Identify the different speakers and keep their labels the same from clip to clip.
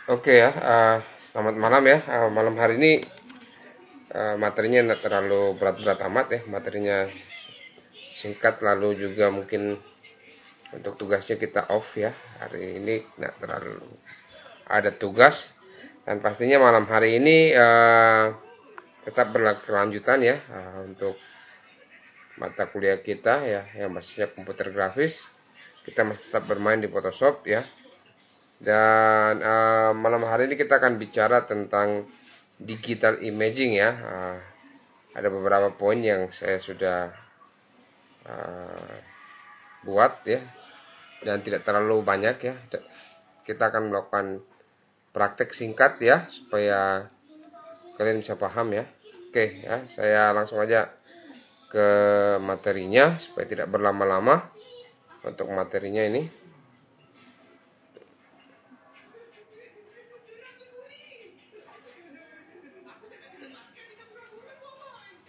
Speaker 1: Oke ya, selamat malam ya. Malam hari ini materinya tidak terlalu berat-berat amat ya. Materinya singkat, lalu juga mungkin untuk tugasnya kita off ya. Hari ini tidak terlalu ada tugas, dan pastinya malam hari ini tetap berkelanjutan ya, untuk mata kuliah kita ya yang basisnya komputer grafis. Kita masih tetap bermain di Photoshop ya. Dan malam hari ini kita akan bicara tentang digital imaging ya. Ada beberapa poin yang saya sudah buat ya, dan tidak terlalu banyak ya. Kita akan melakukan praktek singkat ya, supaya kalian bisa paham ya. Oke ya, saya langsung aja ke materinya supaya tidak berlama-lama untuk materinya ini.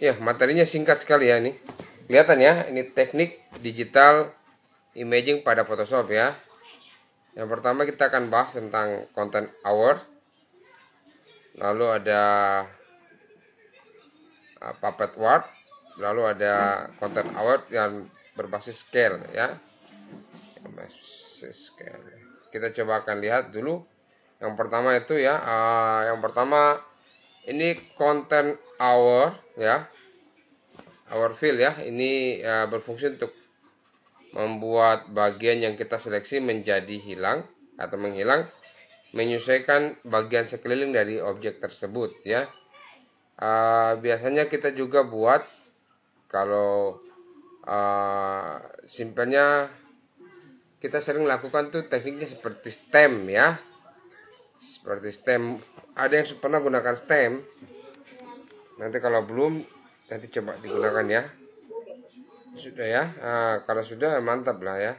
Speaker 1: Ya, materinya singkat sekali ya ini. Kelihatan ya, ini teknik digital imaging pada Photoshop ya. Yang pertama kita akan bahas tentang content aware. Lalu ada puppet word. Lalu ada content aware yang berbasis scale ya. Berbasis scale. Kita coba akan lihat dulu. Yang pertama itu ya, yang pertama ini content aware ya. Our fill ya, ini berfungsi untuk membuat bagian yang kita seleksi menjadi hilang atau menghilang, menyesuaikan bagian sekeliling dari objek tersebut ya. Biasanya kita juga buat, kalau simpelnya kita sering lakukan tuh tekniknya seperti stem ya. Seperti stem, ada yang pernah gunakan stem? Nanti kalau belum, nanti coba digunakan ya. Sudah ya, kalau sudah mantap lah ya.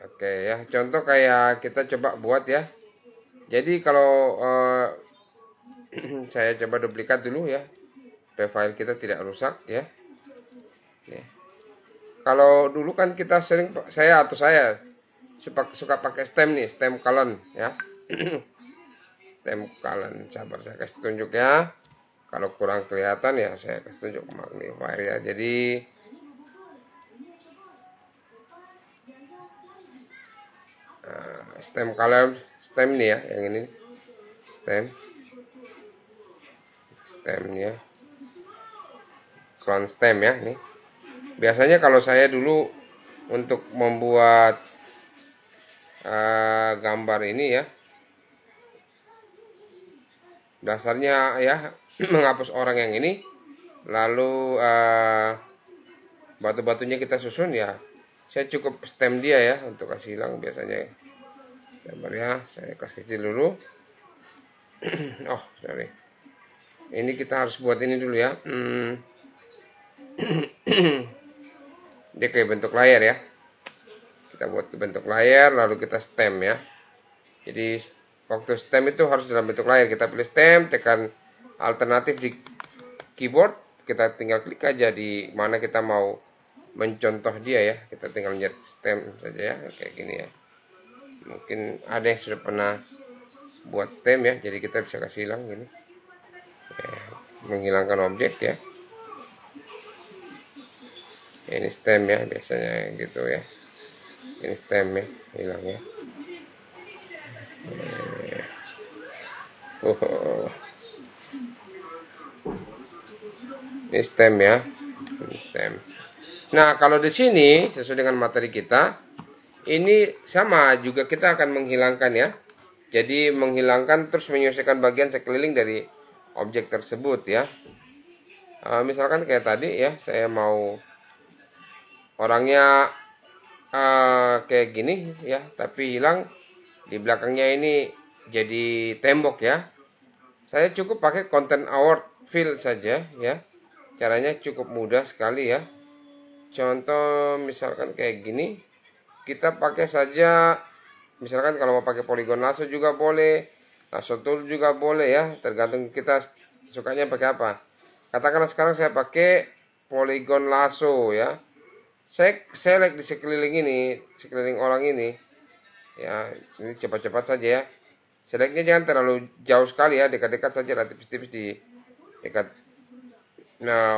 Speaker 1: Oke ya, contoh kayak kita coba buat ya. Jadi kalau saya coba duplikat dulu ya, supaya file kita tidak rusak ya. Nih. Kalau dulu kan kita sering, saya suka pakai stem nih, stem colon ya. Stem colon, sabar saya kasih tunjuk ya. Kalau kurang kelihatan ya saya kasih tunjuk magnifier ya. Jadi stem color, stem nih ya, yang ini stemnya crown stem ya. Nih biasanya kalau saya dulu untuk membuat gambar ini ya, dasarnya ya menghapus orang yang ini, lalu batu-batunya kita susun ya. Saya cukup stem dia ya untuk kasih hilang biasanya. Sabar ya, saya kasih kecil dulu. Oh sorry, ini kita harus buat ini dulu ya. Dia kayak bentuk layar ya. Kita buat ke bentuk layar, lalu kita stem ya. Jadi waktu stem itu harus dalam bentuk layar. Kita pilih stem, tekan alternatif di keyboard, kita tinggal klik aja di mana kita mau mencontoh dia ya. Kita tinggal lihat stem saja ya, kayak gini ya. Mungkin ada yang sudah pernah buat stem ya, jadi kita bisa kasih hilang gini ya, menghilangkan objek ya. Ini stem ya, biasanya gitu ya. Ini stem ya, hilang ya. Ini stem ya, ini stem. Nah kalau di sini sesuai dengan materi kita, ini sama juga, kita akan menghilangkan ya. Jadi menghilangkan terus menyesuaikan bagian sekeliling dari objek tersebut ya. Misalkan kayak tadi ya, saya mau orangnya kayak gini ya, tapi hilang di belakangnya ini jadi tembok ya. Saya cukup pakai content aware fill saja ya. Caranya cukup mudah sekali ya. Contoh misalkan kayak gini, kita pakai saja, misalkan kalau mau pakai polygon lasso juga boleh, lasso tool juga boleh ya, tergantung kita sukanya pakai apa. Katakanlah sekarang saya pakai polygon lasso ya. Saya select di sekeliling ini, sekeliling orang ini ya. Ini cepat-cepat saja ya. Selectnya jangan terlalu jauh sekali ya, dekat-dekat saja lah, tipis-tipis di dekat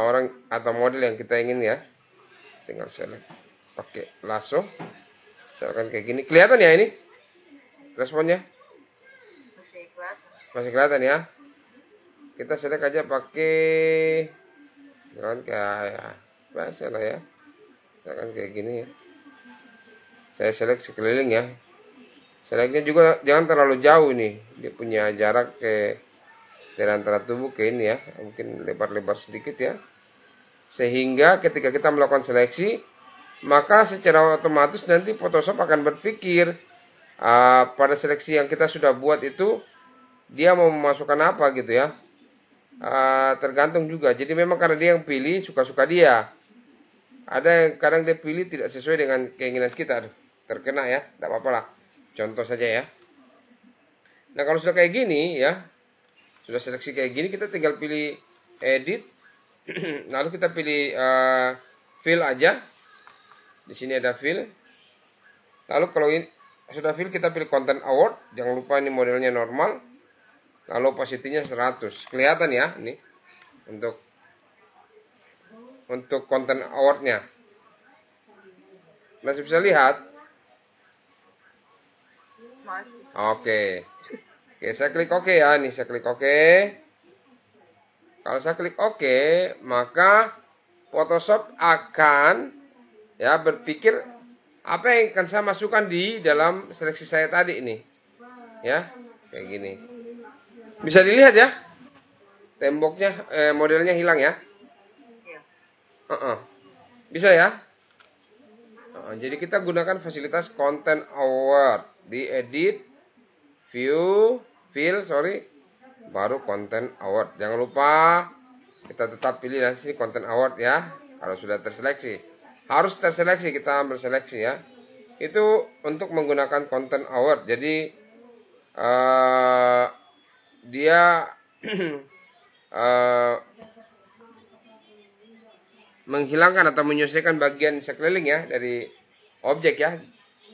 Speaker 1: orang atau model yang kita ingin ya. Tinggal select pakai lasso, misalkan kayak gini. Kelihatan ya ini responnya? Masih kelihatan ya. Kita select aja pakai misalkan kayak biasa lah ya, misalkan kayak gini ya. Saya select sekeliling ya. Selectnya juga jangan terlalu jauh nih, dia punya jarak dari antara tubuh ke ini ya, mungkin lebar-lebar sedikit ya. Sehingga ketika kita melakukan seleksi, maka secara otomatis nanti Photoshop akan berpikir pada seleksi yang kita sudah buat itu dia mau memasukkan apa gitu ya. Tergantung juga. Jadi memang karena dia yang pilih, suka-suka dia. Ada yang kadang dia pilih tidak sesuai dengan keinginan kita. Aduh, terkena ya, tidak apa-apa lah. Contoh saja ya. Nah kalau sudah kayak gini ya, sudah seleksi kayak gini, kita tinggal pilih edit. Lalu kita pilih fill aja. Di sini ada fill. Lalu kalau ini sudah fill, kita pilih content award. Jangan lupa ini modelnya normal. Lalu opacity-nya 100. Kelihatan ya ini untuk content award-nya. Masih bisa lihat? Oke. Oke, saya klik OK ya. Nih saya klik OK. Kalau saya klik OK, maka Photoshop akan ya berpikir apa yang akan saya masukkan di dalam seleksi saya tadi ini. Ya, kayak gini. Bisa dilihat ya, temboknya, modelnya hilang ya. Bisa ya. Jadi kita gunakan fasilitas Content Award di edit, view, fill, baru Content Award. Jangan lupa kita tetap pilih nanti Content Award ya. Kalau sudah terseleksi, harus terseleksi, kita ambil seleksi ya. Itu untuk menggunakan Content Award. Jadi dia menghilangkan atau menyesuaikan bagian sekeliling ya dari objek ya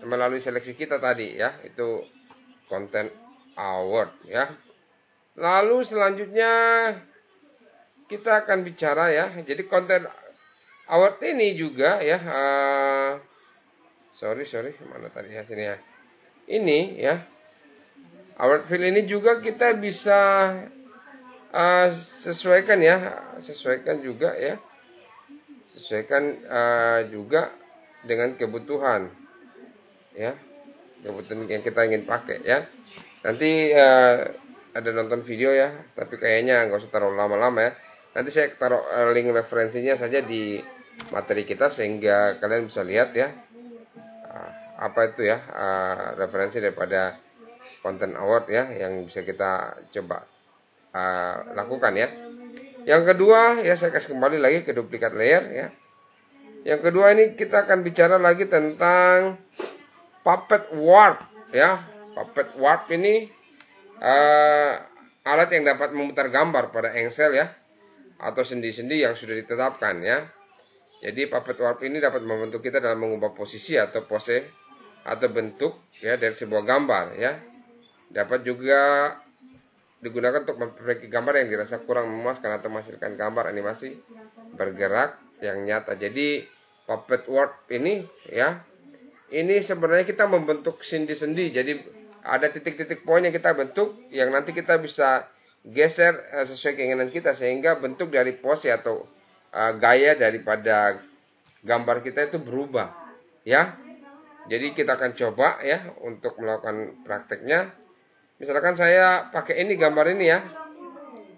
Speaker 1: melalui seleksi kita tadi ya, itu Content Award ya. Lalu selanjutnya kita akan bicara ya, jadi Content Award ini juga ya mana tadi ya, sini ya, ini ya award fill ini juga kita bisa sesuaikan juga ya, sesuaikan juga dengan kebutuhan ya, kebutuhan yang kita ingin pakai ya. Nanti ada nonton video ya, tapi kayaknya nggak usah taruh lama-lama ya. Nanti saya taruh link referensinya saja di materi kita sehingga kalian bisa lihat ya apa itu ya referensi daripada Content Award ya yang bisa kita coba lakukan ya. Yang kedua ya, saya kasih kembali lagi ke duplikat layer ya. Yang kedua ini kita akan bicara lagi tentang Puppet Warp ya. Puppet Warp ini alat yang dapat memutar gambar pada engsel ya, atau sendi-sendi yang sudah ditetapkan ya. Jadi Puppet Warp ini dapat membantu kita dalam mengubah posisi atau pose atau bentuk ya dari sebuah gambar ya. Dapat juga digunakan untuk memperbaiki gambar yang dirasa kurang memuaskan atau menghasilkan gambar animasi bergerak yang nyata. Jadi Puppet Warp ini ya, ini sebenarnya kita membentuk sendi-sendi. Jadi ada titik-titik poin yang kita bentuk yang nanti kita bisa geser sesuai keinginan kita sehingga bentuk dari pose atau gaya daripada gambar kita itu berubah ya. Jadi kita akan coba ya untuk melakukan prakteknya. Misalkan saya pakai ini gambar ini ya,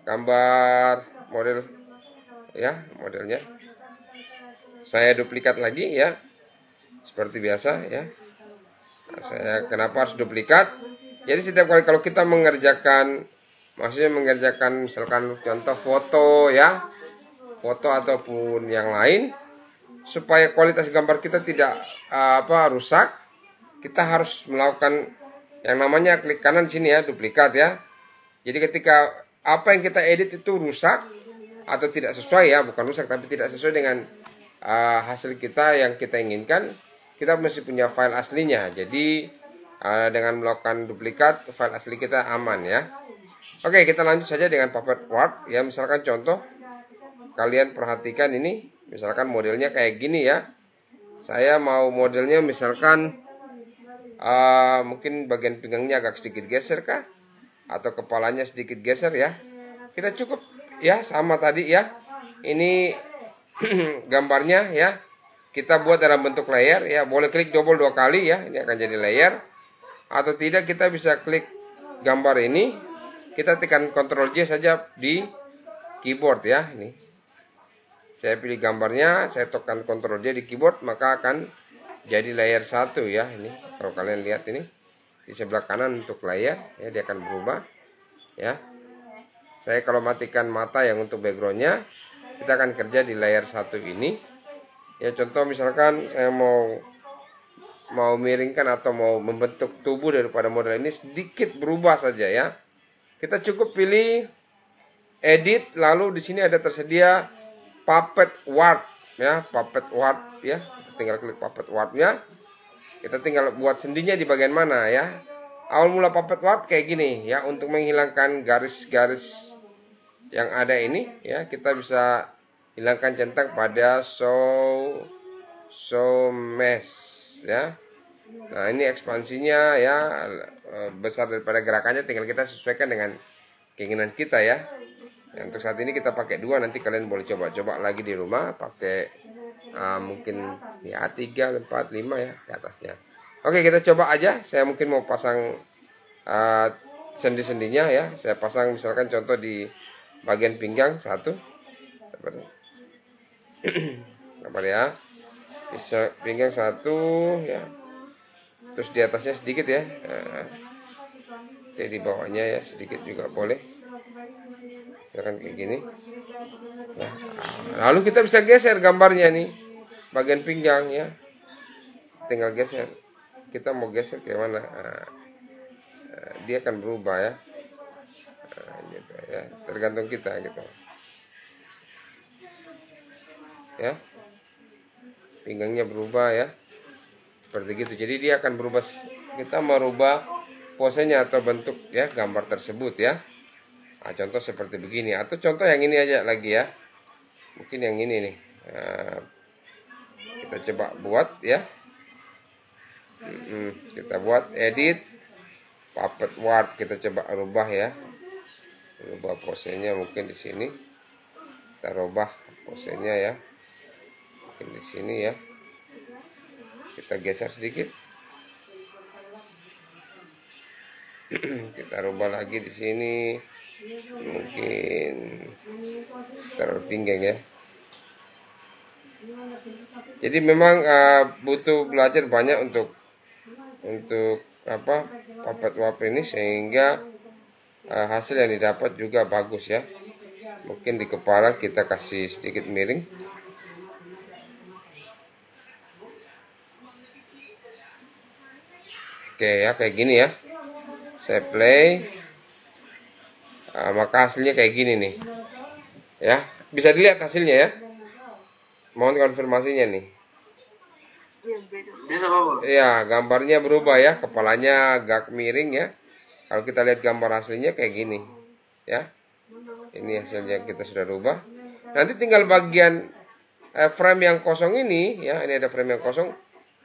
Speaker 1: gambar model ya, modelnya saya duplikat lagi ya, seperti biasa ya. Saya kenapa harus duplikat? Jadi setiap kali kalau kita mengerjakan, maksudnya mengerjakan misalkan contoh foto ya, foto ataupun yang lain, supaya kualitas gambar kita tidak rusak, kita harus melakukan yang namanya klik kanan sini ya, duplikat ya. Jadi ketika apa yang kita edit itu rusak atau tidak sesuai ya, bukan rusak tapi tidak sesuai dengan hasil kita yang kita inginkan, kita mesti punya file aslinya. Jadi dengan melakukan duplikat file asli kita aman ya. Oke, kita lanjut saja dengan Puppet Warp ya. Misalkan contoh, kalian perhatikan ini, misalkan modelnya kayak gini ya. Saya mau modelnya misalkan mungkin bagian pinggangnya agak sedikit geser kah, atau kepalanya sedikit geser ya. Kita cukup ya sama tadi ya. Ini gambarnya ya. Kita buat dalam bentuk layer ya. Boleh klik double 2 kali ya. Ini akan jadi layer. Atau tidak, kita bisa klik gambar ini, kita tekan Ctrl J saja di keyboard ya. Ini saya pilih gambarnya, saya tekan Ctrl J di keyboard, maka akan jadi layer 1 ya. Ini kalau kalian lihat ini di sebelah kanan untuk layer ya, dia akan berubah ya. Saya kalau matikan mata yang untuk backgroundnya, kita akan kerja di layer 1 ini ya. Contoh misalkan saya mau miringkan atau mau membentuk tubuh daripada model ini, sedikit berubah saja ya. Kita cukup pilih edit, lalu di sini ada tersedia Puppet Warp ya, Puppet Warp ya. Kita tinggal klik Puppet Warp-nya. Kita tinggal buat sendinya di bagian mana ya. Awal mula Puppet Warp kayak gini ya, untuk menghilangkan garis-garis yang ada ini ya, kita bisa hilangkan centang pada show mesh ya. Nah, ini ekspansinya ya, besar daripada gerakannya, tinggal kita sesuaikan dengan keinginan kita ya. Untuk saat ini kita pakai 2, nanti kalian boleh coba-coba lagi di rumah pakai mungkin ya 3, 4, 5 ya ke atasnya. Oke, kita coba aja. Saya mungkin mau pasang sendi-sendinya ya. Saya pasang misalkan contoh di bagian pinggang 1. Sabar ya. Bisa pinggang 1 ya. Terus di atasnya sedikit ya. Oke, di bawahnya ya sedikit juga boleh. Misalkan kayak gini. Nah, lalu kita bisa geser gambarnya nih, bagian pinggang ya. Tinggal geser. Kita mau geser ke mana? Dia akan berubah ya. Gitu ya. Tergantung kita gitu. Ya. Pinggangnya berubah ya. Seperti gitu. Jadi dia akan berubah. Kita merubah posenya atau bentuk ya gambar tersebut ya. Nah, contoh seperti begini. Atau contoh yang ini aja lagi ya. Mungkin yang ini nih. Kita coba buat ya. Kita buat edit Puppet Warp. Kita coba rubah ya. Rubah posenya mungkin di sini. Kita rubah posenya ya. Mungkin di sini ya. Kita geser sedikit. Kita rubah lagi di sini. Mungkin taruh pinggang ya. Jadi memang butuh belajar banyak untuk Puppet Warp ini, sehingga hasil yang didapat juga bagus ya. Mungkin di kepala kita kasih sedikit miring. Oke ya, kayak gini ya. Saya play. Maka hasilnya kayak gini nih. Ya, bisa dilihat hasilnya ya. Mohon konfirmasinya nih. Ya, gambarnya berubah ya, kepalanya agak miring ya. Kalau kita lihat gambar aslinya kayak gini. Ya. Ini hasilnya kita sudah rubah. Nanti tinggal bagian frame yang kosong ini ya, ini ada frame yang kosong.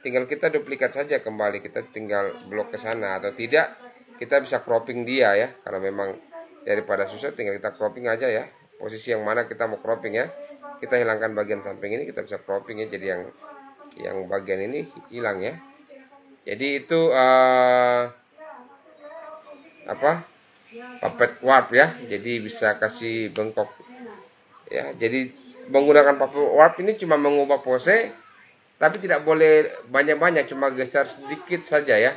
Speaker 1: Tinggal kita duplikat saja kembali, kita tinggal blok ke sana, atau tidak kita bisa cropping dia ya. Kalau memang daripada susah, tinggal kita cropping aja ya. Posisi yang mana kita mau cropping ya. Kita hilangkan bagian samping ini, kita bisa cropping ya, jadi yang bagian ini hilang ya. Jadi itu Puppet Warp ya. Jadi bisa kasih bengkok ya. Jadi menggunakan Puppet Warp ini cuma mengubah pose, tapi tidak boleh banyak-banyak, cuma geser sedikit saja ya.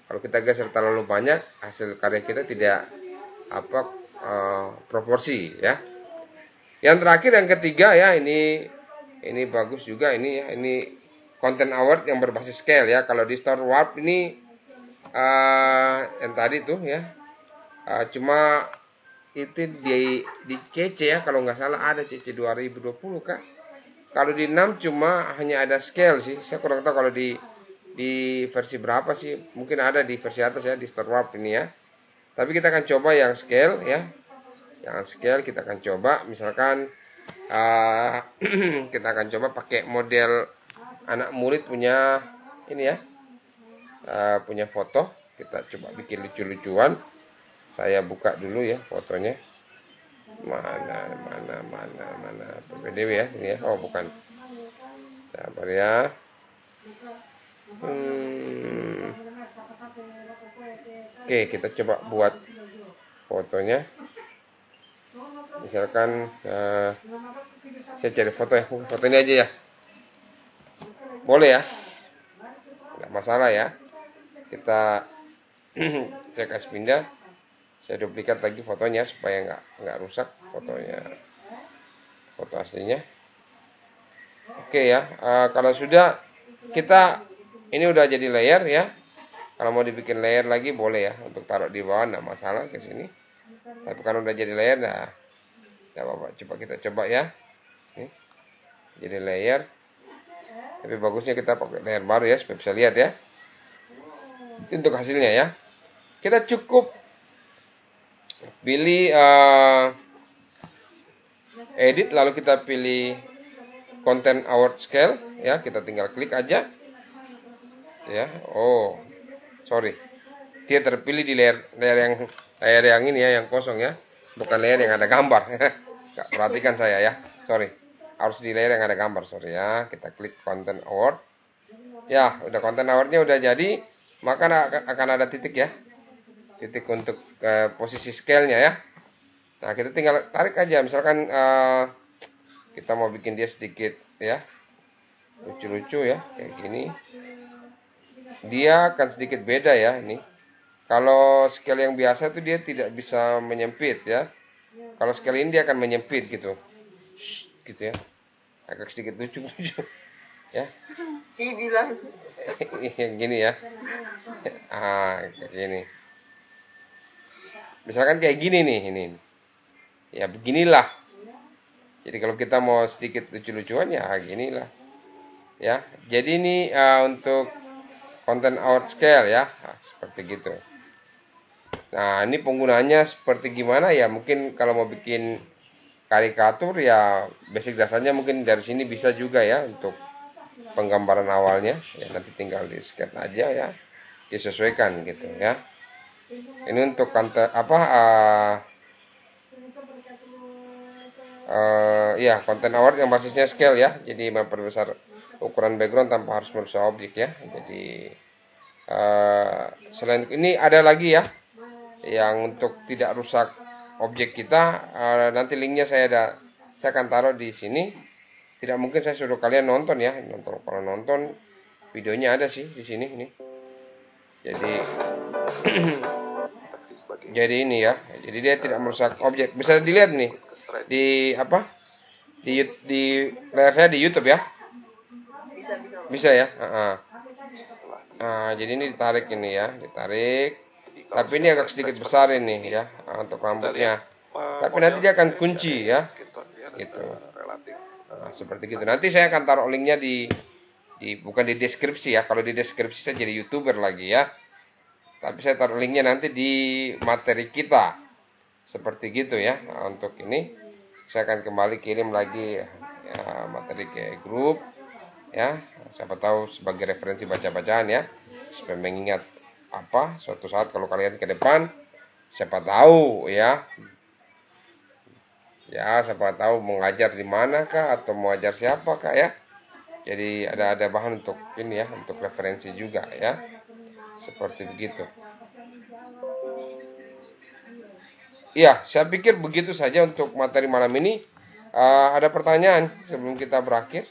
Speaker 1: Kalau kita geser terlalu banyak, hasil karya kita tidak proporsi ya. Yang terakhir, yang ketiga ya, ini bagus juga ini ya. Ini content award yang berbasis scale ya. Kalau di Store Warp ini yang tadi tuh ya, cuma itu di CC ya, kalau nggak salah ada CC 2020 kak. Kalau di 6 cuma hanya ada scale sih. Saya kurang tahu kalau di di versi berapa sih, mungkin ada di versi atas ya, di Store Warp ini ya. Tapi kita akan coba yang scale ya, yang scale kita akan coba misalkan kita akan coba pakai model anak murid punya ini ya, punya foto. Kita coba bikin lucu-lucuan. Saya buka dulu ya fotonya. Mana PPDW ya sini ya. Oh bukan, sabar ya. Oke, kita coba buat fotonya. Misalkan saya cari foto ya, foto ini aja ya, boleh ya, nggak masalah ya. Kita saya kasih pindah, saya duplikat lagi fotonya supaya nggak rusak fotonya, foto aslinya. Oke ya, kalau sudah kita ini udah jadi layer ya. Kalau mau dibikin layer lagi boleh ya, untuk taruh di bawah nggak masalah ke sini. Tapi kan udah jadi layer, nah nggak apa-apa. Coba kita coba ya. Nih, jadi layer. Tapi bagusnya kita pakai layer baru ya supaya bisa lihat ya. Untuk hasilnya ya, kita cukup pilih edit, lalu kita pilih content award scale ya. Kita tinggal klik aja ya. Oh sorry, dia terpilih di layar yang ini ya, yang kosong ya, bukan layar yang ada gambar. Gak perhatikan saya ya, sorry, harus di layar yang ada gambar, sorry ya. Kita klik content award ya, udah content awardnya udah jadi, maka akan ada titik ya, titik untuk posisi scale nya ya. Nah kita tinggal tarik aja, misalkan kita mau bikin dia sedikit ya lucu-lucu ya, kayak gini. Dia akan sedikit beda ya ini. Kalau scale yang biasa itu dia tidak bisa menyempit ya. Kalau scale ini dia akan menyempit gitu. Gitu ya. Agak sedikit lucu-lucu ya.
Speaker 2: Dibilang
Speaker 1: Yang gini ya. Kayak gini. Misalkan kayak gini nih ini. Ya beginilah. Jadi kalau kita mau sedikit lucu-lucuan ya ginilah. Ya. Jadi ini untuk content award scale ya, seperti gitu. Nah ini penggunanya seperti gimana ya, mungkin kalau mau bikin karikatur ya basic dasarnya mungkin dari sini bisa juga ya, untuk penggambaran awalnya ya, nanti tinggal di scan aja ya, disesuaikan gitu ya. Ini untuk content ya content award yang basisnya scale ya, jadi memperbesar ukuran background tanpa harus merusak objek ya. Jadi selain ini ada lagi ya, yang untuk tidak rusak objek kita, nanti linknya saya akan taruh di sini. Tidak mungkin saya suruh kalian nonton ya, kalau nonton videonya ada sih di sini ini. Jadi jadi ini ya, jadi dia tidak merusak objek. Bisa dilihat nih di di layar saya di YouTube ya. Bisa ya. Jadi ini ditarik ini ya, ditarik. Tapi ini agak sedikit besar ini ya, untuk rambutnya. Tapi nanti dia akan kunci ya, gitu. Seperti gitu. Nanti saya akan taruh linknya bukan di deskripsi ya. Kalau di deskripsi saya jadi YouTuber lagi ya. Tapi saya taruh linknya nanti di materi kita. Seperti gitu ya. Untuk ini saya akan kembali kirim lagi ya, materi ke grup. Ya, siapa tahu sebagai referensi baca-bacaan ya, supaya mengingat suatu saat kalau kalian ke depan, siapa tahu ya, siapa tahu mengajar di mana kah, atau mau ajar siapa kah ya. Jadi ada bahan untuk ini ya, untuk referensi juga ya, seperti begitu. Ya, saya pikir begitu saja untuk materi malam ini. Ada pertanyaan sebelum kita berakhir?